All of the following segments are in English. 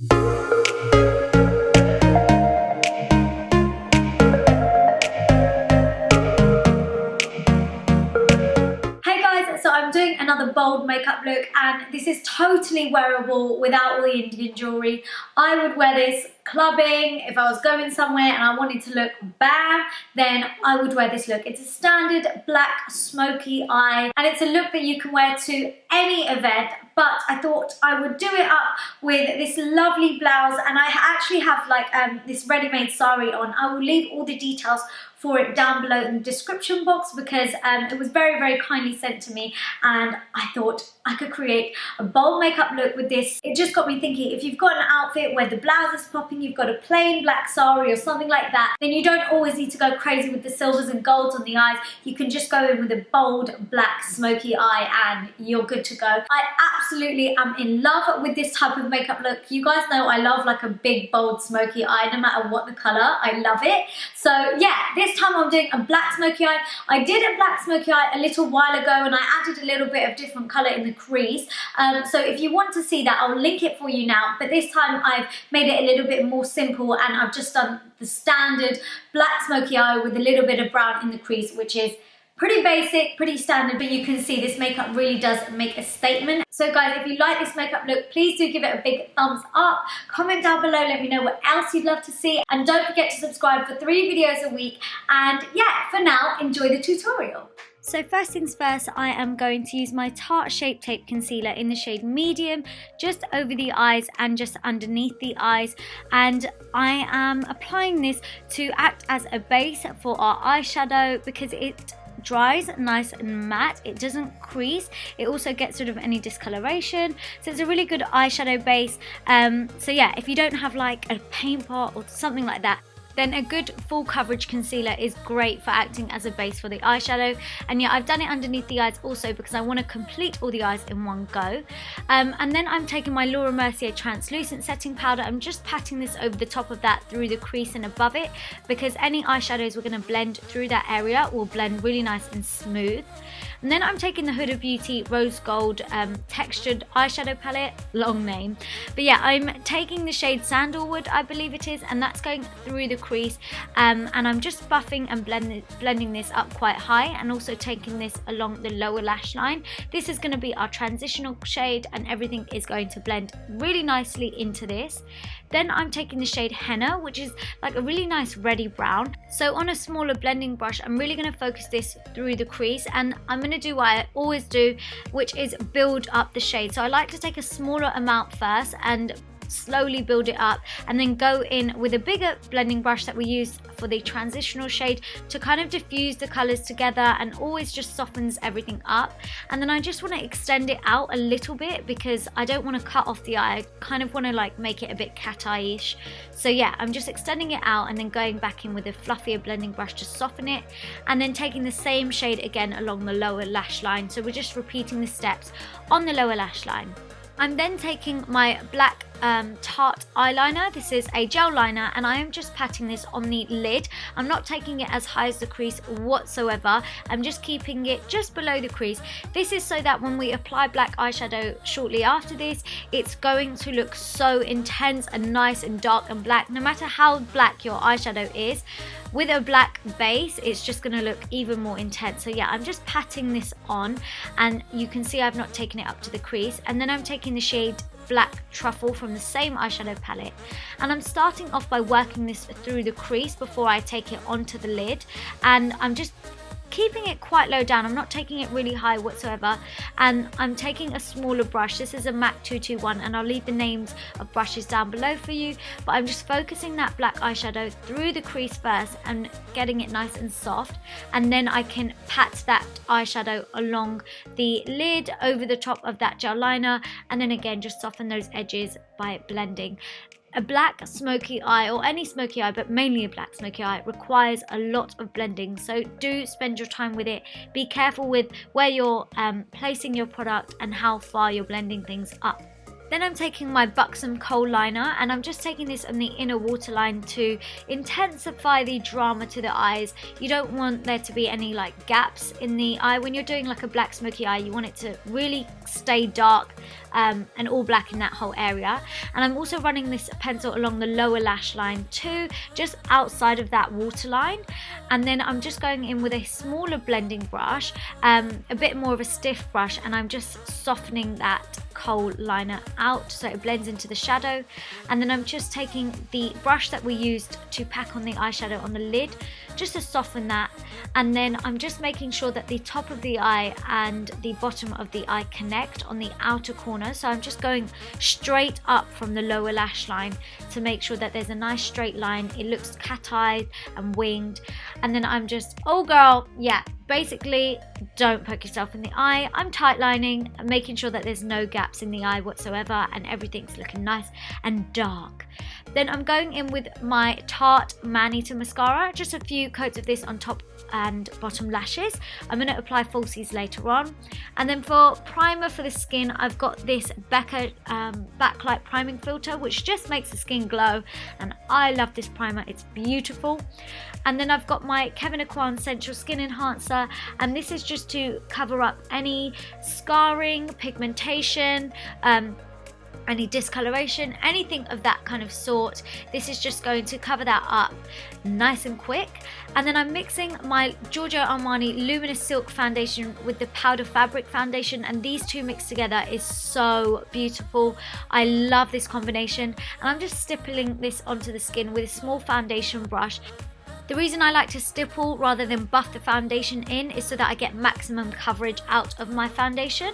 So I'm doing another bold makeup look, and this is totally wearable without all the Indian jewellery. I would wear this clubbing. If I was going somewhere and I wanted to look bad, then I would wear this look. It's a standard black smoky eye, and it's a look that you can wear to any event, but I thought I would do it up with this lovely blouse, and I actually have like this ready-made sari on. I will leave all the details for it down below in the description box, because it was very, very kindly sent to me, and I thought I could create a bold makeup look with this. It just got me thinking, if you've got an outfit where the blouse is popping, you've got a plain black sari or something like that, then you don't always need to go crazy with the silvers and golds on the eyes. You can just go in with a bold black smoky eye and you're good to go. I absolutely am in love with this type of makeup look. You guys know I love like a big bold smoky eye, no matter what the color. I love it. So yeah, this time I'm doing a black smoky eye. I did a black smoky eye a little while ago, and I added a little bit of different color in the crease. So if you want to see that, I'll link it for you now. But this time I've made it a little bit more simple, and I've just done the standard black smoky eye with a little bit of brown in the crease, which is pretty basic, pretty standard, but you can see this makeup really does make a statement. So guys, if you like this makeup look, please do give it a big thumbs up. Comment down below, let me know what else you'd love to see. And don't forget to subscribe for 3 videos a week. And yeah, for now, enjoy the tutorial. So first things first, I am going to use my Tarte Shape Tape Concealer in the shade Medium, just over the eyes and just underneath the eyes. And I am applying this to act as a base for our eyeshadow, because it dries nice and matte. It doesn't crease. It also gets rid of any discoloration, so it's a really good eyeshadow base. So yeah, if you don't have like a paint pot or something like that, then a good full coverage concealer is great for acting as a base for the eyeshadow. And yeah, I've done it underneath the eyes also because I want to complete all the eyes in one go. And then I'm taking my Laura Mercier translucent setting powder. I'm just patting this over the top of that, through the crease and above it, because any eyeshadows we're going to blend through that area will blend really nice and smooth. And then I'm taking the Huda Beauty Rose Gold textured eyeshadow palette, long name. But yeah, I'm taking the shade Sandalwood, I believe it is, and that's going through the crease. And I'm just buffing and blending this up quite high, and also taking this along the lower lash line. This is going to be our transitional shade, and everything is going to blend really nicely into this. Then I'm taking the shade Henna, which is like a really nice reddy brown. So on a smaller blending brush, I'm really going to focus this through the crease, and I'm going to do what I always do, which is build up the shade. So I like to take a smaller amount first and slowly build it up, and then go in with a bigger blending brush that we use for the transitional shade to kind of diffuse the colors together, and always just softens everything up. And then I just want to extend it out a little bit, because I don't want to cut off the eye. I kind of want to like make it a bit cat eye-ish. So yeah, I'm just extending it out and then going back in with a fluffier blending brush to soften it, and then taking the same shade again along the lower lash line. So we're just repeating the steps on the lower lash line. I'm then taking my black Tarte eyeliner. This is a gel liner, and I am just patting this on the lid. I'm not taking it as high as the crease whatsoever. I'm just keeping it just below the crease. This is so that when we apply black eyeshadow shortly after this, it's going to look so intense and nice and dark and black. No matter how black your eyeshadow is, with a black base, it's just going to look even more intense. So yeah, I'm just patting this on, and you can see I've not taken it up to the crease. And then I'm taking the shade Black Truffle from the same eyeshadow palette, and I'm starting off by working this through the crease before I take it onto the lid. And I'm just keeping it quite low down. I'm not taking it really high whatsoever, and I'm taking a smaller brush. This is a MAC 221, and I'll leave the names of brushes down below for you, but I'm just focusing that black eyeshadow through the crease first and getting it nice and soft, and then I can pat that eyeshadow along the lid over the top of that gel liner, and then again just soften those edges by blending. A black smoky eye, or any smoky eye, but mainly a black smoky eye, requires a lot of blending, so do spend your time with it. Be careful with where you're placing your product and how far you're blending things up. Then I'm taking my Buxom Kohl liner, and I'm just taking this on the inner waterline to intensify the drama to the eyes. You don't want there to be any like gaps in the eye. When you're doing like a black smoky eye, you want it to really stay dark and all black in that whole area. And I'm also running this pencil along the lower lash line too, just outside of that waterline. And then I'm just going in with a smaller blending brush, a bit more of a stiff brush, and I'm just softening that kohl liner out so it blends into the shadow. And then I'm just taking the brush that we used to pack on the eyeshadow on the lid just to soften that, and then I'm just making sure that the top of the eye and the bottom of the eye connect on the outer corner. So I'm just going straight up from the lower lash line to make sure that there's a nice straight line. It looks cat-eyed and winged. And then I'm just, oh girl, yeah, basically don't poke yourself in the eye. I'm tight lining, making sure that there's no gaps in the eye whatsoever and everything's looking nice and dark. Then I'm going in with my Tarte ManEater mascara, just a few coats of this on top and bottom lashes. I'm going to apply falsies later on. And then for primer for the skin, I've got this Becca Backlight Priming Filter, which just makes the skin glow, and I love this primer, it's beautiful. And then I've got my Kevyn Aucoin Sensual Skin Enhancer, and this is just to cover up any scarring, pigmentation, any discoloration, anything of that kind of sort. This is just going to cover that up nice and quick. And then I'm mixing my Giorgio Armani Luminous Silk Foundation with the Powder Fabric Foundation, and these two mixed together is so beautiful. I love this combination, and I'm just stippling this onto the skin with a small foundation brush. The reason I like to stipple rather than buff the foundation in is so that I get maximum coverage out of my foundation.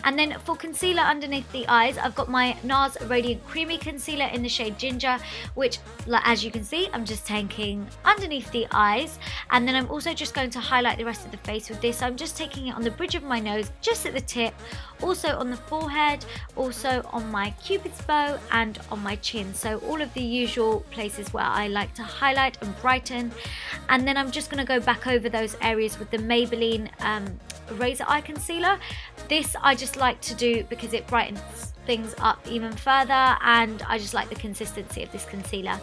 And then for concealer underneath the eyes, I've got my NARS Radiant Creamy Concealer in the shade Ginger, which, as you can see, I'm just taking underneath the eyes. And then I'm also just going to highlight the rest of the face with this. So I'm just taking it on the bridge of my nose, just at the tip, also on the forehead, also on my Cupid's bow, and on my chin. So all of the usual places where I like to highlight and brighten. And then I'm just going to go back over those areas with the Maybelline Razor Eye Concealer. This I just like to do because it brightens things up even further, and I just like the consistency of this concealer.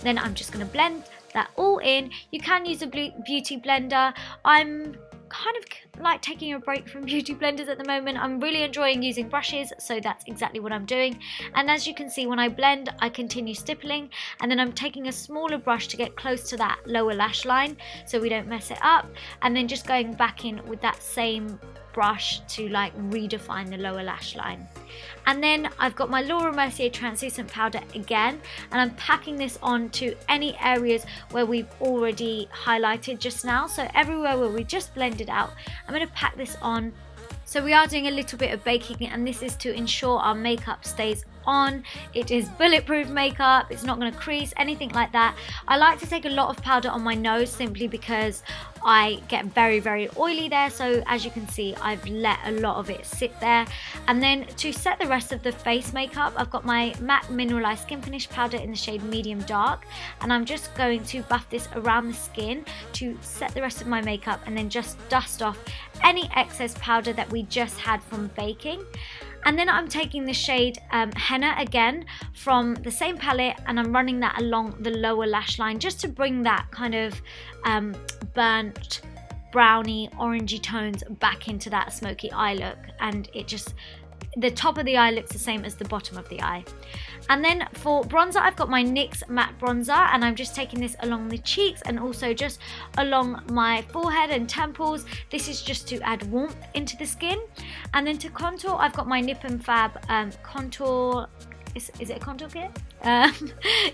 Then I'm just going to blend that all in. You can use a beauty blender. I'm kind of like taking a break from beauty blenders at the moment. I'm really enjoying using brushes, so that's exactly what I'm doing. And as you can see, when I blend, I continue stippling, and then I'm taking a smaller brush to get close to that lower lash line so we don't mess it up, and then just going back in with that same brush to like redefine the lower lash line. And then I've got my Laura Mercier translucent powder again, and I'm packing this on to any areas where we've already highlighted just now. So everywhere where we just blended out, I'm going to pack this on. So we are doing a little bit of baking, and this is to ensure our makeup stays on. It is bulletproof makeup, it's not going to crease, anything like that. I like to take a lot of powder on my nose simply because I get very, very oily there. So as you can see, I've let a lot of it sit there. And then to set the rest of the face makeup, I've got my MAC Mineralized Skin Finish powder in the shade Medium Dark, and I'm just going to buff this around the skin to set the rest of my makeup, and then just dust off any excess powder that we just had from baking. And then I'm taking the shade Henna again from the same palette, and I'm running that along the lower lash line just to bring that kind of burnt browny orangey tones back into that smoky eye look, and it just, the top of the eye looks the same as the bottom of the eye. And then for bronzer, I've got my NYX matte bronzer, and I'm just taking this along the cheeks and also just along my forehead and temples. This is just to add warmth into the skin. And then to contour, I've got my Nip and Fab Contour, is it a contour kit?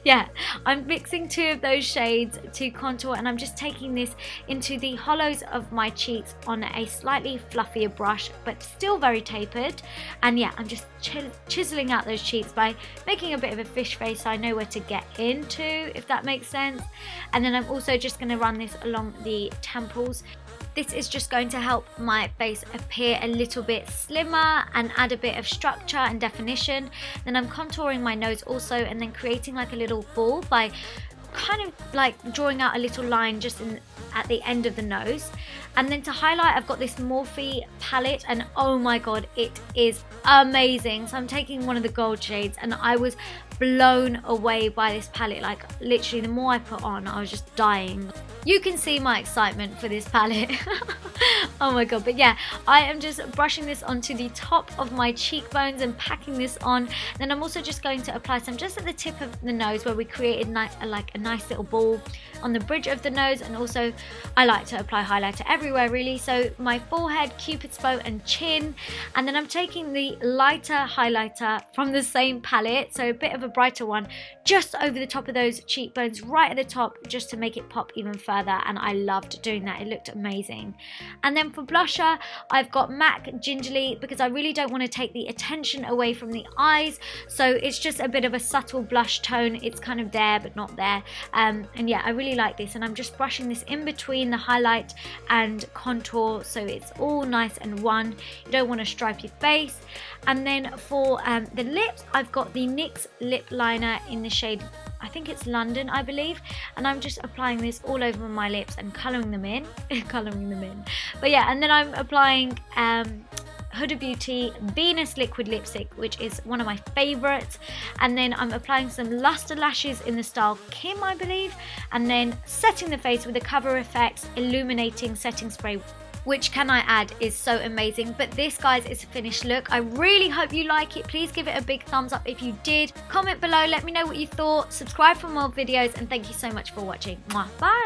Yeah, I'm mixing two of those shades to contour, and I'm just taking this into the hollows of my cheeks on a slightly fluffier brush, but still very tapered. And yeah, I'm just chiseling out those cheeks by making a bit of a fish face so I know where to get into, if that makes sense. And then I'm also just going to run this along the temples. This is just going to help my face appear a little bit slimmer and add a bit of structure and definition. Then I'm contouring my nose also, and then creating like a little ball by kind of like drawing out a little line just at the end of the nose. And then to highlight, I've got this Morphe palette, and oh my god, it is amazing. So I'm taking one of the gold shades, and I was blown away by this palette. Like literally the more I put on, I was just dying. You can see my excitement for this palette. Oh my god. But yeah, I am just brushing this onto the top of my cheekbones and packing this on. Then I'm also just going to apply some just at the tip of the nose, where we created like a nice little ball on the bridge of the nose. And also I like to apply highlighter everywhere really, so my forehead, cupid's bow and chin. And then I'm taking the lighter highlighter from the same palette, so a bit of a brighter one, just over the top of those cheekbones, right at the top, just to make it pop even further. And I loved doing that, it looked amazing. And then for blusher, I've got MAC Gingerly, because I really don't want to take the attention away from the eyes, so it's just a bit of a subtle blush tone. It's kind of there but not there, and yeah, I really like this. And I'm just brushing this in between the highlight and contour, so it's all nice and one. You don't want to stripe your face. And then for the lips, I've got the NYX lip liner in the shade, I think it's London, I believe, and I'm just applying this all over my lips and colouring them in. But yeah, and then I'm applying Huda Beauty Venus Liquid Lipstick, which is one of my favourites. And then I'm applying some Lustre Lashes in the style Kim, I believe, and then setting the face with the Cover FX Illuminating Setting Spray, which, can I add, is so amazing. But this, guys, is a finished look. I really hope you like it. Please give it a big thumbs up if you did. Comment below, let me know what you thought. Subscribe for more videos, and thank you so much for watching. Mwah. Bye.